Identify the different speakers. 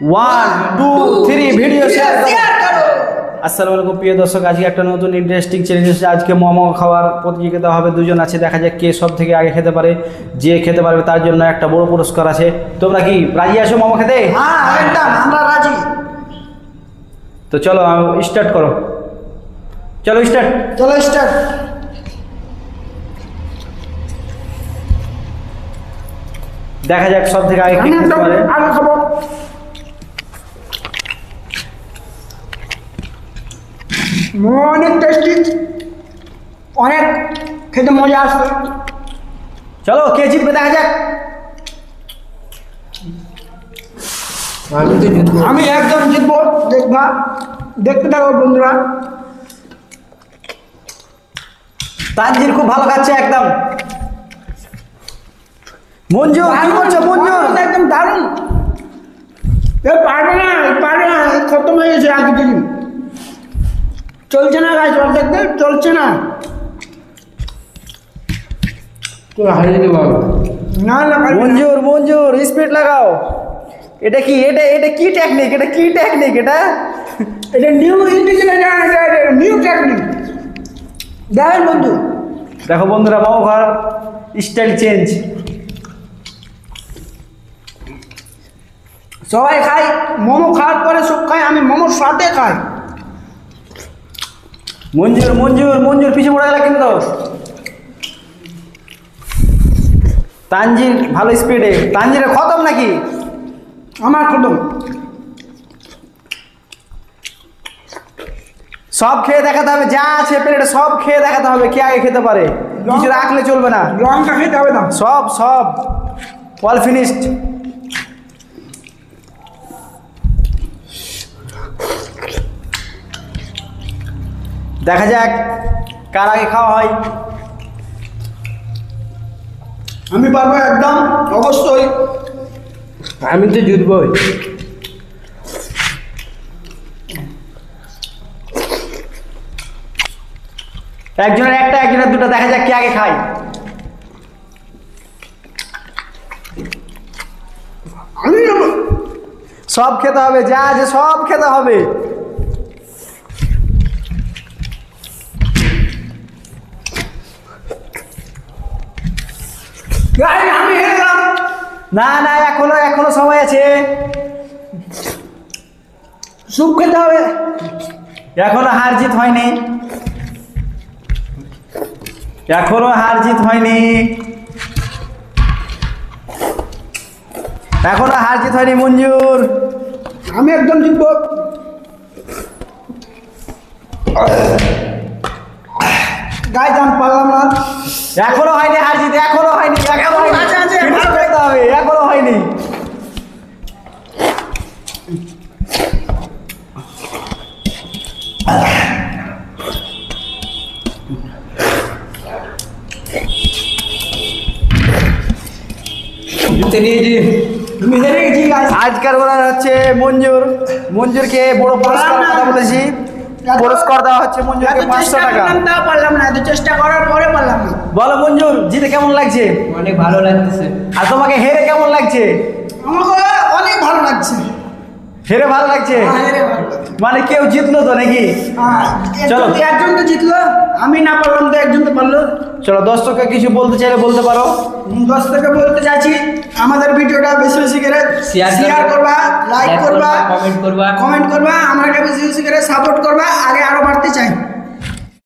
Speaker 1: 1 2 3 video share করো। আসসালামু আলাইকুম প্রিয় দর্শক, আজকে একটা নতুন ইন্টারেস্টিং চ্যালেঞ্জ এসেছে। আজকে মোমো খাওয়ার প্রতিযোগিতা হবে, দুজন আছে, দেখা যাক কে সব থেকে আগে খেতে পারে। যে খেতে পারবে তার জন্য একটা বড় পুরস্কার আছে। তোমরা কি রাজি আছো মোমো খেতে?
Speaker 2: হ্যাঁ একদম, আমরা রাজি।
Speaker 1: তো চলো স্টার্ট করো, চলো স্টার্ট।
Speaker 2: চলো স্টার্ট।
Speaker 1: দেখা যাক সব থেকে আগে কে খেতে পারে।
Speaker 2: আগে খাবো। অনেক টেস্টি, অনেক খেতে মজা আসবে।
Speaker 1: চলো কে জিতবে দেখা যাক।
Speaker 2: আমি একদম জিতবো, দেখবা, দেখতে থাকো বন্ধুরা।
Speaker 1: তানজির খুব ভালো খাচ্ছে একদম। মঞ্জু কি করছো মঞ্জু?
Speaker 2: একদম দারুণ। পারবে না, পারবে না, খতম হয়ে গেছে আগে দিন। চলছে না গাছ, দেখতে চলছে না।
Speaker 3: তো হারিয়ে দেবো
Speaker 2: না না পারবে না।
Speaker 1: মঞ্জুর মঞ্জুর স্পিড লাগাও। এটা কি, এটা কি টেকনিক, এটা কি টেকনিক এটা?
Speaker 2: এটা নিউ নিউ টেকনিক। দেখেন বন্ধু,
Speaker 1: দেখো বন্ধুরা, মোমো খাওয়ার স্টাইল চেঞ্জ।
Speaker 2: সবাই খাই মোমো, খাওয়ার পরে সব খাই, আমি মোমোর সাথে খাই।
Speaker 1: মঞ্জুর মঞ্জুর মঞ্জুর পিছিয়ে পড়ে গেল কিন্তু। তানজির ভালো স্পিডে। তানজিরের খতম নাকি?
Speaker 2: আমার খতম।
Speaker 1: সব খেয়ে দেখাতে হবে, যা আছে প্লেটে সব খেয়ে দেখাতে হবে কে আগে খেতে পারে, কিছু রাখলে চলবে না।
Speaker 2: লঙ্কা খেতে হবে না।
Speaker 1: সব সব অল ফিনিশড। দেখা যাক কার আগে খাওয়া হয়।
Speaker 2: আমি পারবো একদম, অবশ্যই।
Speaker 3: আমি তো জিতবই।
Speaker 1: একজনের একটা একজনের দুটো, দেখা যাক কে আগে খায়।
Speaker 2: আমি
Speaker 1: সব খেতে হবে, যা আছে সব খেতে হবে।
Speaker 2: আমি হেরে গেলাম।
Speaker 1: না না, এখনো এখনো সময় আছে।
Speaker 2: স্যুপ খেতে হবে।
Speaker 1: এখনো হার জিত হয়নি, এখনো হার জিত হয়নি, এখনো হার জিত হয়নি মঞ্জুর।
Speaker 2: আমি একদম জিতবো। গায়ে দাম পারলাম না।
Speaker 1: এখনো হয়নি হার জিত, এখনো হয়নি, এখনো হয়নি।
Speaker 2: আছে, আছে,
Speaker 1: finish
Speaker 2: আছে।
Speaker 1: করতে হবে, এখনো হয়নি।
Speaker 3: জিতে নিয়েছি।
Speaker 2: তুমি হেরে গেছি গাছ।
Speaker 1: আজকের ওনার হচ্ছে মঞ্জুর। মঞ্জুরকে বড় পুরস্কার কথা বলেছি, পুরস্কার দেওয়া হচ্ছে মঞ্জুরকে 500 টাকা।
Speaker 2: তাও পারলাম না, এত চেষ্টা করার পরে পারলাম না।
Speaker 1: বলো মঞ্জুর, জিতে কেমন লাগছে?
Speaker 3: অনেক ভালো লাগতেছে।
Speaker 1: আর তোমাকে হেরে কেমন লাগছে?
Speaker 2: আমাকে অনেক ভালো লাগছে।
Speaker 1: হেরে ভালো লাগছে?
Speaker 2: হ্যাঁ, হেরে ভালো লাগছে।
Speaker 1: মানে কেউ জিতলো তো নাকি?
Speaker 2: হ্যাঁ,
Speaker 1: চলো।
Speaker 2: একজন তো জিতলো, আমি না পারলাম তো একজন তো পারলো।
Speaker 1: চলো, দর্শককে কিছু বলতে চাইলে বলতে পারো।
Speaker 2: 10 থেকে বলতে চাইছি, আমাদের ভিডিওটা বেশি বেশি করে
Speaker 3: Share
Speaker 2: শেয়ার করবা, লাইক
Speaker 3: like
Speaker 2: করবা,
Speaker 3: করবা, comment করবা।
Speaker 2: কমেন্ট করবা, আমরা